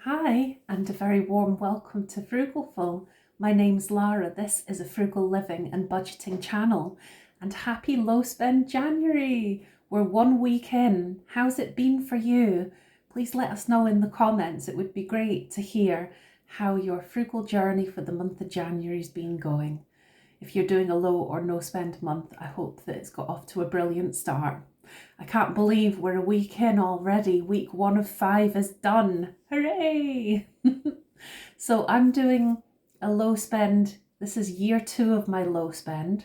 Hi, and a very warm welcome to Frugalfull. My name's Lara. This is a frugal living and budgeting channel. And happy low spend January! We're 1 week in. How's it been for you? Please let us know in the comments. It would be great to hear how your frugal journey for the month of January's been going. If you're doing a low or no spend month, I hope that it's got off to a brilliant start. I can't believe we're a week in already. Week 1 of 5 is done. Hooray! So I'm doing a low spend. This is year 2 of my low spend.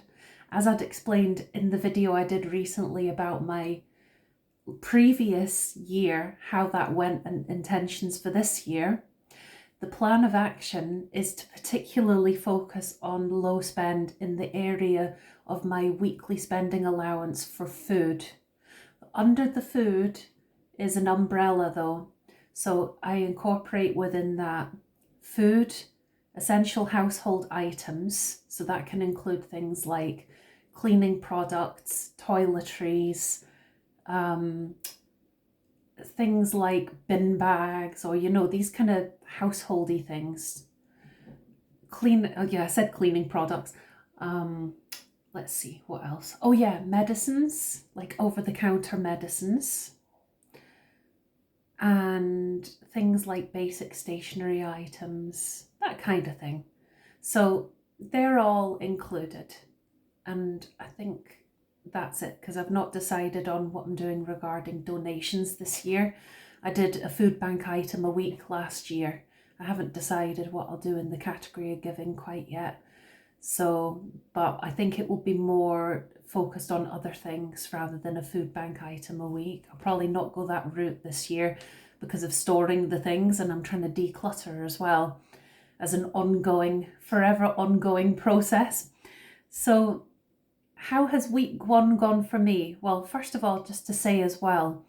As I'd explained in the video I did recently about my previous year, how that went and intentions for this year, the plan of action is to particularly focus on low spend in the area of my weekly spending allowance for food. Under the food is an umbrella though, so I incorporate within that food, essential household items, so that can include things like cleaning products, toiletries, things like bin bags, or these kind of householdy things. I said cleaning products. Let's see, what else? Oh yeah, medicines, like over-the-counter medicines, and things like basic stationery items, that kind of thing. So they're all included, and I think that's it, because I've not decided on what I'm doing regarding donations this year. I did a food bank item a week last year. I haven't decided what I'll do in the category of giving quite yet. So, but I think it will be more focused on other things rather than a food bank item a week. I'll probably not go that route this year because of storing the things, and I'm trying to declutter as well as an forever ongoing process. So how has week 1 gone for me? Well, first of all, just to say as well,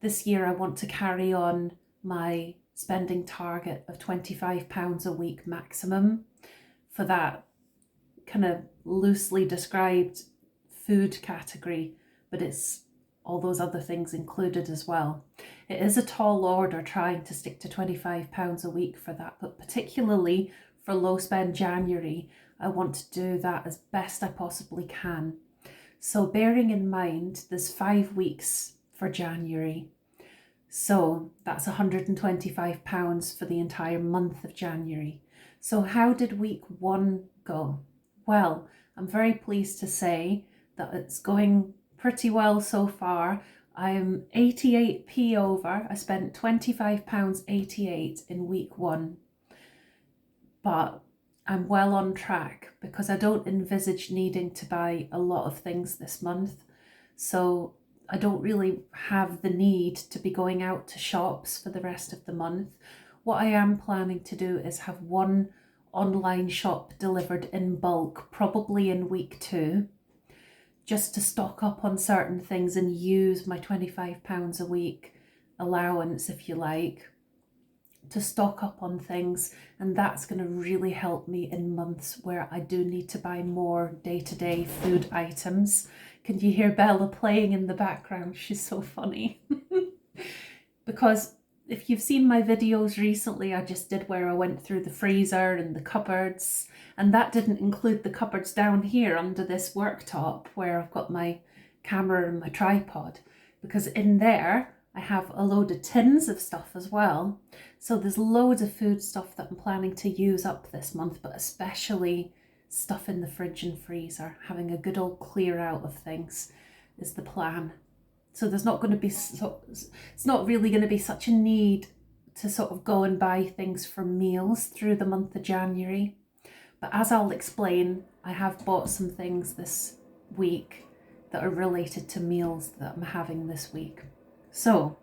this year I want to carry on my spending target of £25 a week maximum for that kind of loosely described food category, but it's all those other things included as well. It is a tall order trying to stick to £25 a week for that, but particularly for low spend January, I want to do that as best I possibly can. So bearing in mind there's 5 weeks for January, so that's £125 for the entire month of January. So how did week 1 go? Well, I'm very pleased to say that it's going pretty well so far. I'm 88p over. I spent £25.88 in week 1. But I'm well on track because I don't envisage needing to buy a lot of things this month. So I don't really have the need to be going out to shops for the rest of the month. What I am planning to do is have one online shop delivered in bulk, probably in week 2, just to stock up on certain things and use my £25 a week allowance, if you like, to stock up on things. And that's going to really help me in months where I do need to buy more day-to-day food items. Can you hear Bella playing in the background? She's so funny. Because if you've seen my videos recently, I just did where I went through the freezer and the cupboards, and that didn't include the cupboards down here under this worktop where I've got my camera and my tripod, because in there I have a load of tins of stuff as well. So there's loads of food stuff that I'm planning to use up this month, but especially stuff in the fridge and freezer. Having a good old clear out of things is the plan. So there's not going to be, it's not really going to be such a need to sort of go and buy things for meals through the month of January. But as I'll explain, I have bought some things this week that are related to meals that I'm having this week. So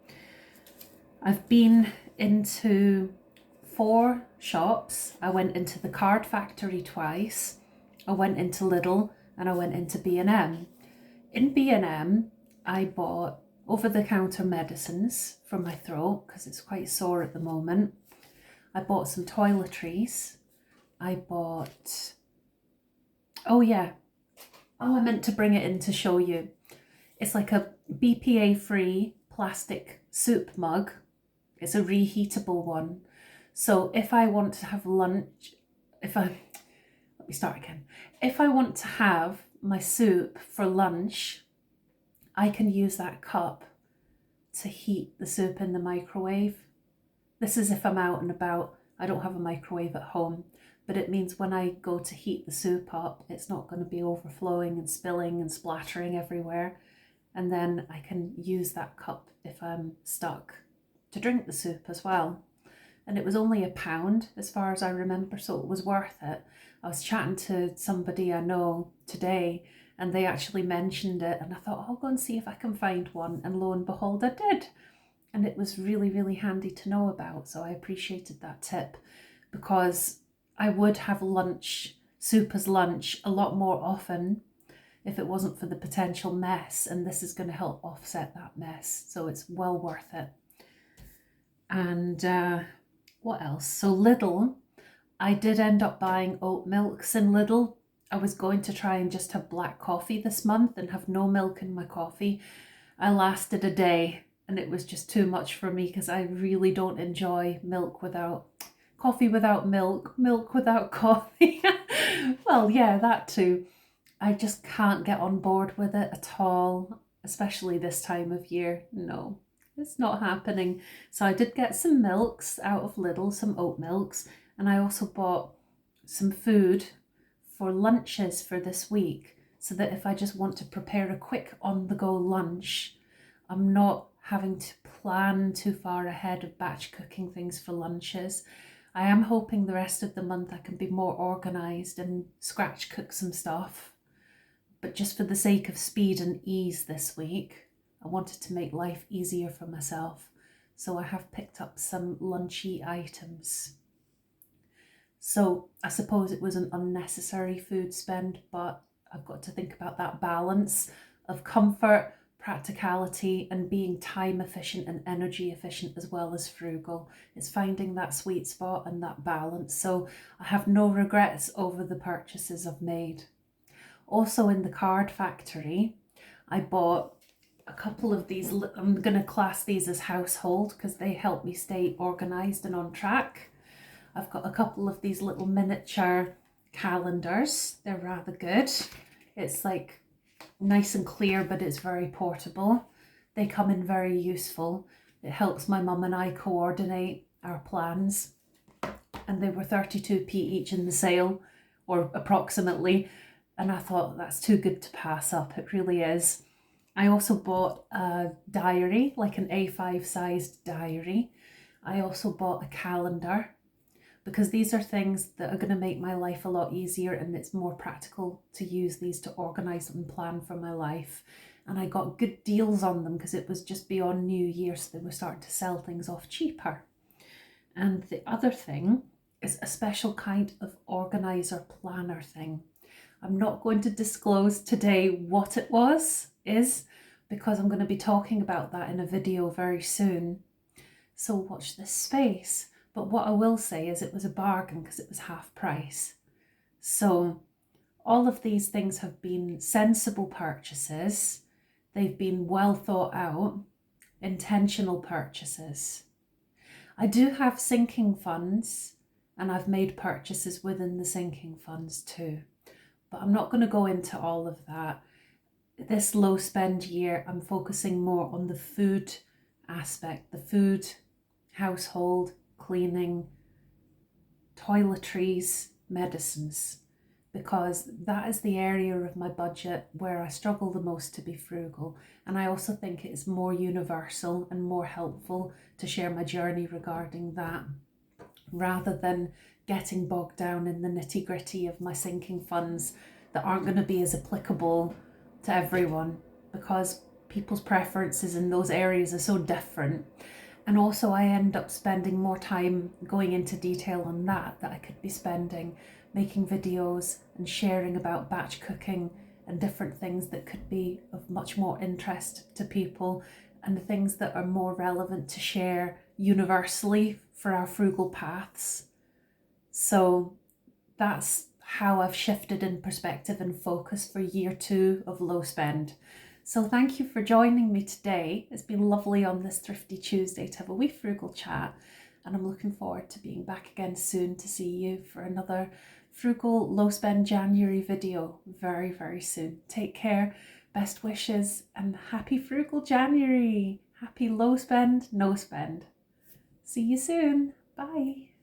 I've been into 4 shops. I went into the Card Factory twice. I went into Lidl and I went into B&M. In B&M, I bought over-the-counter medicines for my throat because it's quite sore at the moment. I bought some toiletries. I bought, I meant to bring it in to show you. It's like a BPA-free plastic soup mug. It's a reheatable one. So if I want to have lunch, let me start again. If I want to have my soup for lunch, I can use that cup to heat the soup in the microwave. This is if I'm out and about. I don't have a microwave at home, but it means when I go to heat the soup up, it's not going to be overflowing and spilling and splattering everywhere. And then I can use that cup if I'm stuck to drink the soup as well. And it was only £1 as far as I remember, so it was worth it. I was chatting to somebody I know today and they actually mentioned it, and I thought, I'll go and see if I can find one, and lo and behold I did. And it was really, really handy to know about, so I appreciated that tip, because I would have soup as lunch a lot more often if it wasn't for the potential mess, and this is going to help offset that mess, so it's well worth it. And what else? So Lidl, I did end up buying oat milks in Lidl. I was going to try and just have black coffee this month and have no milk in my coffee. I lasted a day and it was just too much for me, because I really don't enjoy coffee without milk, milk without coffee. Well, yeah, that too. I just can't get on board with it at all, especially this time of year. No, it's not happening. So I did get some milks out of Lidl, some oat milks, and I also bought some food for lunches for this week, so that if I just want to prepare a quick on-the-go lunch, I'm not having to plan too far ahead of batch cooking things for lunches. I am hoping the rest of the month I can be more organised and scratch cook some stuff. But just for the sake of speed and ease this week, I wanted to make life easier for myself. So I have picked up some lunchy items. So I suppose it was an unnecessary food spend, but I've got to think about that balance of comfort, practicality, and being time efficient and energy efficient as well as frugal. It's finding that sweet spot and that balance. So I have no regrets over the purchases I've made. Also in the card factory, I bought a couple of these. I'm going to class these as household because they help me stay organised and on track. I've got a couple of these little miniature calendars. They're rather good. It's like nice and clear, but it's very portable. They come in very useful. It helps my mum and I coordinate our plans. And they were 32p each in the sale, or approximately. And I thought, that's too good to pass up. It really is. I also bought a diary, like an A5 sized diary. I also bought a calendar, because these are things that are going to make my life a lot easier, and it's more practical to use these to organise and plan for my life. And I got good deals on them because it was just beyond New Year, so they were starting to sell things off cheaper. And the other thing is a special kind of organiser planner thing. I'm not going to disclose today what it is, because I'm going to be talking about that in a video very soon. So watch this space. But what I will say is it was a bargain because it was half price. So all of these things have been sensible purchases. They've been well thought out, intentional purchases. I do have sinking funds, and I've made purchases within the sinking funds too. But I'm not going to go into all of that. This low spend year, I'm focusing more on the food aspect, the food, household, cleaning, toiletries, medicines, because that is the area of my budget where I struggle the most to be frugal. And I also think it's more universal and more helpful to share my journey regarding that, rather than getting bogged down in the nitty gritty of my sinking funds that aren't going to be as applicable to everyone, because people's preferences in those areas are so different. And also I end up spending more time going into detail on that I could be spending making videos and sharing about batch cooking and different things that could be of much more interest to people, and the things that are more relevant to share universally for our frugal paths. So that's how I've shifted in perspective and focus for year 2 of low spend. So thank you for joining me today. It's been lovely on this Thrifty Tuesday to have a wee frugal chat, and I'm looking forward to being back again soon to see you for another frugal low spend January video very, very soon. Take care, best wishes, and happy frugal January. Happy low spend, no spend. See you soon. Bye.